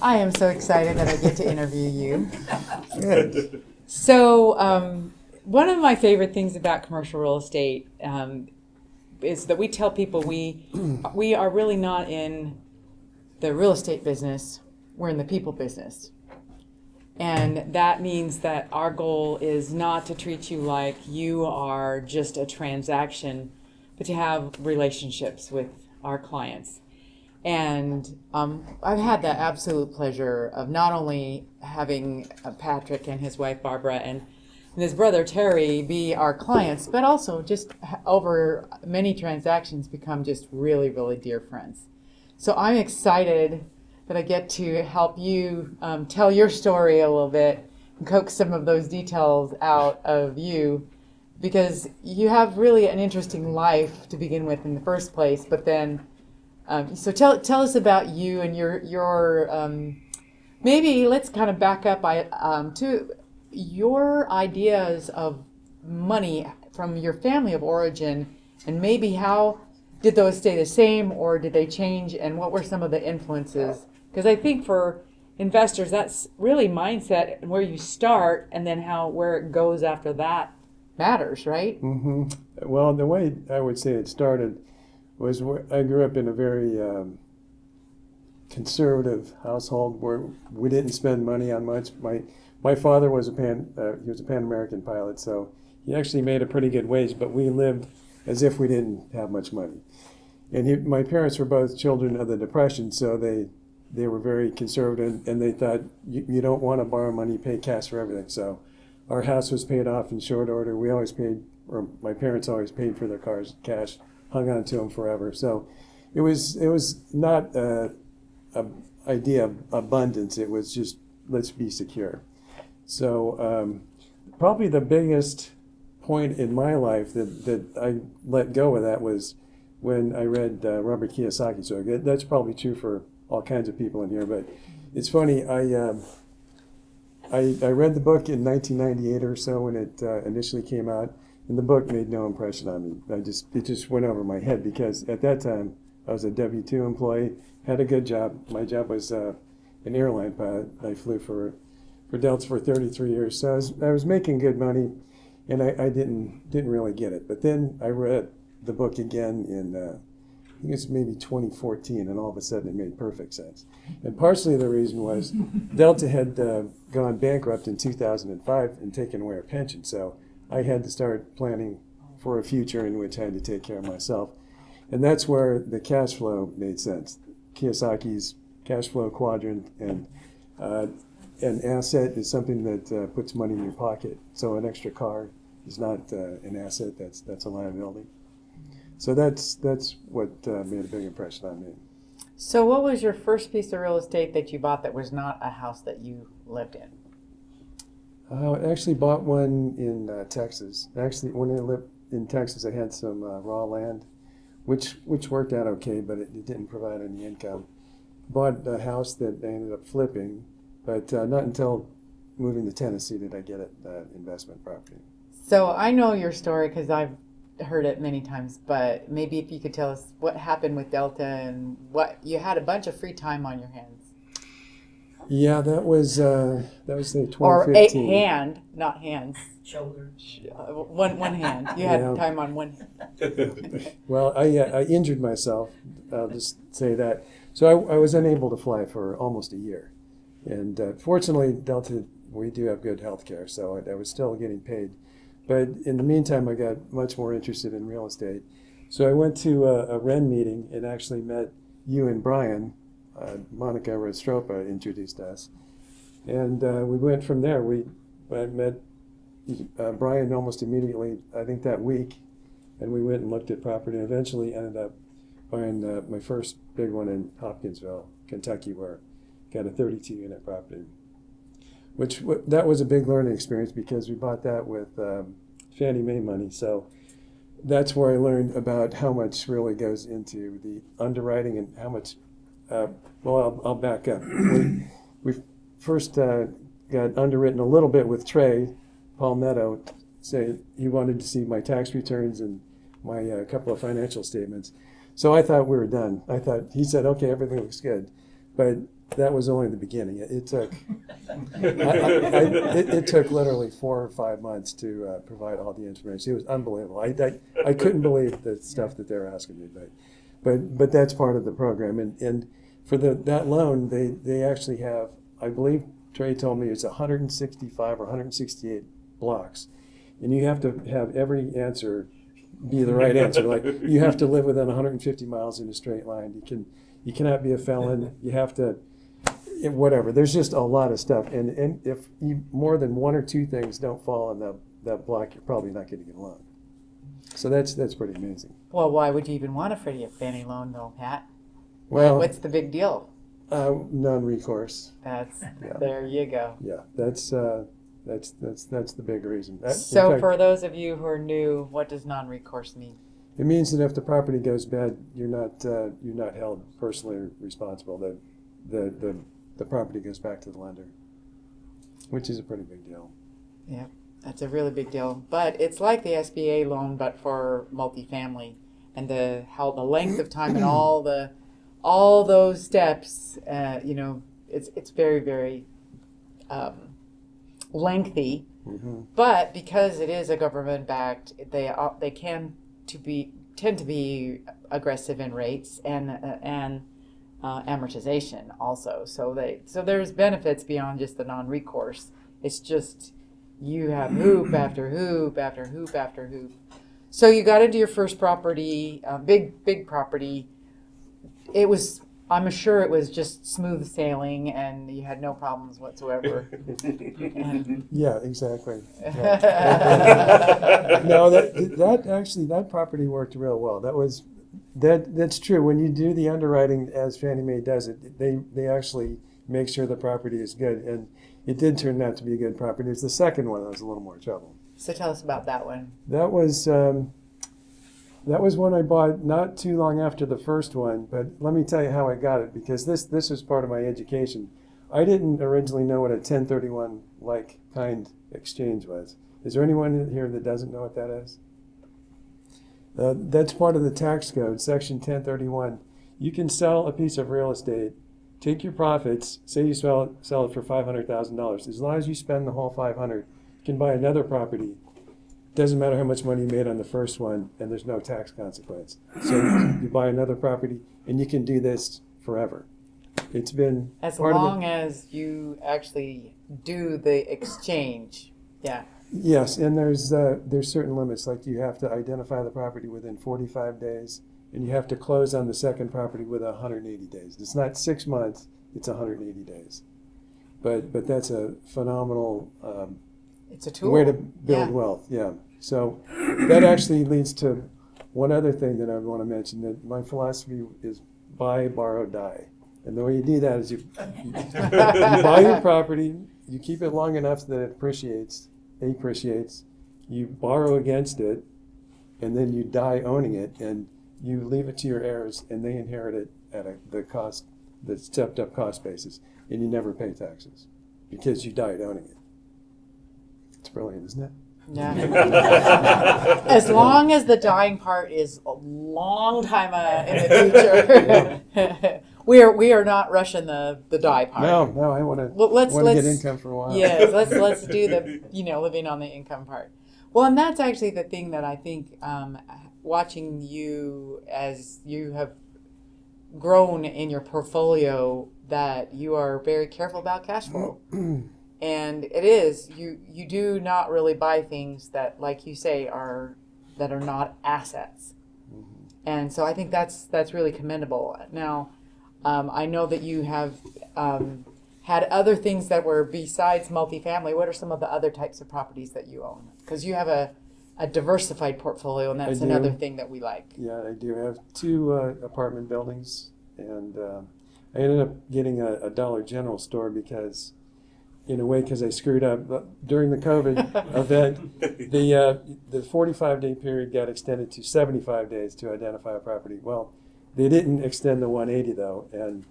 I am so excited that I get to interview you. Good. So, one of my favorite things about commercial real estate is that we tell people we are really not in the real estate business. We're in the people business. And that means that our goal is not to treat you like you are just a transaction, but to have relationships with our clients. And I've had the absolute pleasure of not only having Patrick and his wife Barbara and his brother Terry be our clients, but also just over many transactions become just really, really dear friends. So I'm excited that I get to help you tell your story a little bit and coax some of those details out of you, because you have really an interesting life to begin with in the first place. But then, so tell us about you and your maybe let's kind of back up to your ideas of money from your family of origin, and maybe how did those stay the same or did they change, and what were some of the influences? Because I think for investors, that's really mindset and where you start, and then where it goes after that matters, right? Mm-hmm. Well, the way I would say it started was I grew up in a very conservative household where we didn't spend money on much. My father was he was a Pan American pilot, so he actually made a pretty good wage, but we lived as if we didn't have much money. And my parents were both children of the Depression, so they were very conservative, and they thought you don't want to borrow money, pay cash for everything. So our house was paid off in short order. We always paid, or my parents always paid for their cars cash, hung on to them forever. So it was not a idea of abundance. It was just, let's be secure. So probably the biggest point in my life that I let go of that was when I read Robert Kiyosaki. So that's probably true for all kinds of people in here. But it's funny, I read the book in 1998 or so when it initially came out, and the book made no impression on me. It just went over my head because at that time I was a W-2 employee, had a good job. My job was an airline pilot. I flew for Delta for 33 years, so I was making good money, and I didn't really get it. But then I read the book again in I think it's maybe 2014, and all of a sudden it made perfect sense. And partially the reason was Delta had gone bankrupt in 2005 and taken away our pension, so I had to start planning for a future in which I had to take care of myself. And that's where the cash flow made sense. Kiyosaki's cash flow quadrant, and an asset is something that puts money in your pocket. So an extra car is not an asset, that's a liability. So that's what made a big impression on me. So what was your first piece of real estate that you bought that was not a house that you lived in? I actually bought one in Texas. Actually, when I lived in Texas, I had some raw land, which worked out okay, but it didn't provide any income. Bought a house that I ended up flipping, but not until moving to Tennessee did I get it investment property. So I know your story because I've heard it many times, but maybe if you could tell us what happened with Delta and what you had a bunch of free time on your hands. Yeah, that was the 2015. Or a hand, not hands. Shoulder. One hand. You had time on one hand. Well, I injured myself. I'll just say that. So I was unable to fly for almost a year, and fortunately, Delta, we do have good health care, so I was still getting paid. But in the meantime, I got much more interested in real estate. So I went to a REN meeting and actually met you and Brian. Monica Restropa introduced us. And we went from there. I met Brian almost immediately, I think that week, and we went and looked at property and eventually ended up buying my first big one in Hopkinsville, Kentucky, where I got a 32-unit property. That was a big learning experience because we bought that with Fannie Mae money. So that's where I learned about how much really goes into the underwriting and how much. Well, I'll back up. We first got underwritten a little bit with Trey Palmetto. Say he wanted to see my tax returns and my couple of financial statements. So I thought we were done. He said, okay, everything looks good. But that was only the beginning. It took it took literally 4 or 5 months to provide all the information. It was unbelievable. I couldn't believe the stuff that they were asking me, but that's part of the program. And for that loan, they actually have, I believe Trey told me it's 165 or 168 blocks, and you have to have every answer be the right answer. Like, you have to live within 150 miles in a straight line. You cannot be a felon. You have to, whatever. There's just a lot of stuff. And if more than one or two things don't fall on that block, you're probably not getting a loan. So that's pretty amazing. Well, why would you even want a Freddie Fannie loan, though, Pat? Well, What's the big deal? Non-recourse. There you go. Yeah, that's the big reason. So, in fact, for those of you who are new, what does non-recourse mean? it means that if the property goes bad, you're not held personally responsible. The property goes back to the lender, which is a pretty big deal. Yeah, that's a really big deal. But it's like the SBA loan, but for multifamily, and the length of time and all those steps. It's very, very lengthy. Mm-hmm. But because it is a government backed, they tend to be aggressive in rates and amortization also. So there's benefits beyond just the non-recourse. It's just you have hoop after hoop after hoop after hoop. So you got into your first property, big property. I'm sure it was just smooth sailing and you had no problems whatsoever. Yeah, exactly. Yeah. No, that property worked real well. That's true. When you do the underwriting as Fannie Mae does it, they actually make sure the property is good, and it did turn out to be a good property. It's the second one that was a little more trouble. So tell us about that one. That was one I bought not too long after the first one, but let me tell you how I got it, because this was part of my education. I didn't originally know what a 1031 like kind exchange was. Is there anyone here that doesn't know what that is? That's part of the tax code, section 1031. You can sell a piece of real estate, take your profits, say you sell it for $500,000. As long as you spend the whole $500,000, you can buy another property. Doesn't matter how much money you made on the first one, and there's no tax consequence. So you buy another property, and you can do this forever. It's been as long as you actually do the exchange. Yeah. Yes, and there's certain limits. Like, you have to identify the property within 45 days, and you have to close on the second property within 180 days. It's not 6 months; it's 180 days. But that's a phenomenal. It's a tool. Way to build wealth. Yeah. So that actually leads to one other thing that I want to mention, that my philosophy is buy, borrow, die. And the way you do that is you buy your property, you keep it long enough that it appreciates, you borrow against it, and then you die owning it, and you leave it to your heirs, and they inherit it at the stepped up cost basis, and you never pay taxes because you died owning it. It's brilliant, isn't it? Yeah. As long as the dying part is a long time in the future. We are not rushing the die part. No, I want to get income for a while. Yes, let's do the living on the income part. Well, and that's actually the thing that I think, watching you as you have grown in your portfolio, that you are very careful about cash flow. And it is, you do not really buy things that, like you say, that are not assets. Mm-hmm. And so I think that's really commendable. Now, I know that you have had other things that were besides multifamily. What are some of the other types of properties that you own? Because you have a diversified portfolio, and that's another thing that we like. Yeah, I do. I have 2 apartment buildings, and I ended up getting a Dollar General store because I screwed up. During the COVID event, the 45-day period got extended to 75 days to identify a property. Well, they didn't extend the 180, though, and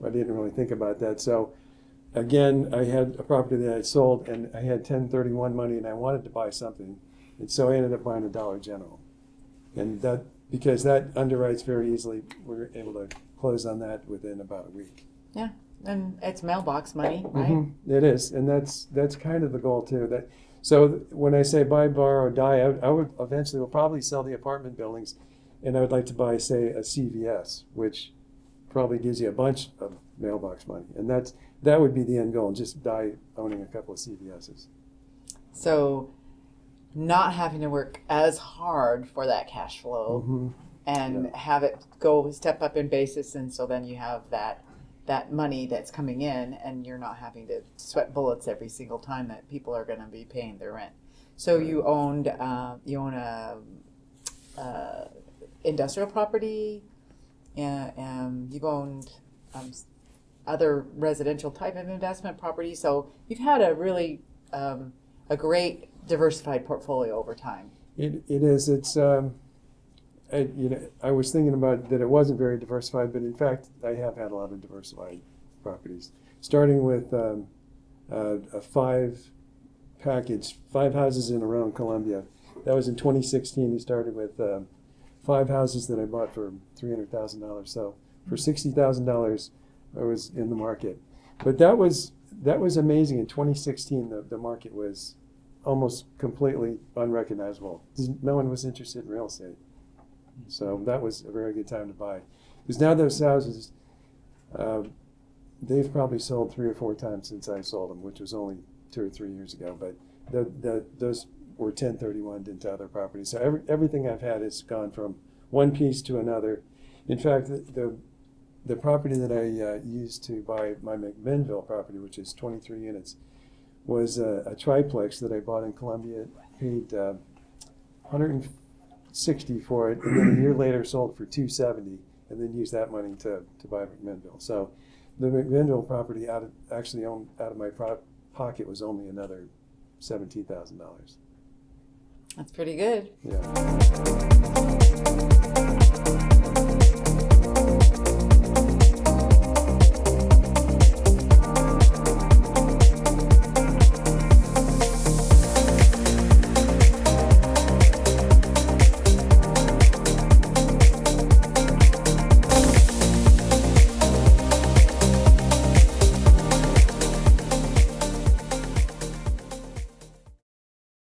I didn't really think about that. So, again, I had a property that I sold, and I had 1031 money, and I wanted to buy something. And so I ended up buying a Dollar General. And because that underwrites very easily, we were able to close on that within about a week. Yeah. And it's mailbox money, right? It is, and that's kind of the goal too. So when I say buy, borrow, die, I would eventually will probably sell the apartment buildings, and I would like to buy, say, a CVS, which probably gives you a bunch of mailbox money, and that would be the end goal. Just die owning a couple of CVSs. So, not having to work as hard for that cash flow, and have it go step up in basis, and so then you have that money that's coming in, and you're not having to sweat bullets every single time that people are going to be paying their rent. So you own a industrial property, and you've owned other residential type of investment property. So you've had a really a great diversified portfolio over time. It is. It's. I was thinking about that it wasn't very diversified, but in fact, I have had a lot of diversified properties. Starting with a 5 houses in a row in Columbia. That was in 2016. We started with 5 houses that I bought for $300,000. So for $60,000, I was in the market. But that was amazing. In 2016, the market was almost completely unrecognizable. No one was interested in real estate. So that was a very good time to buy. Because now those houses, they've probably sold 3 or 4 times since I sold them, which was only 2 or 3 years ago. But those were 1031 into other properties. So everything I've had has gone from one piece to another. In fact, the property that I used to buy my McMinnville property, which is 23 units, was a triplex that I bought in Columbia. Paid $160 for it, and then a year later sold for $270, and then used that money to buy McMinnville. So the McMinnville property out of my pocket was only another $17,000. That's pretty good. Yeah.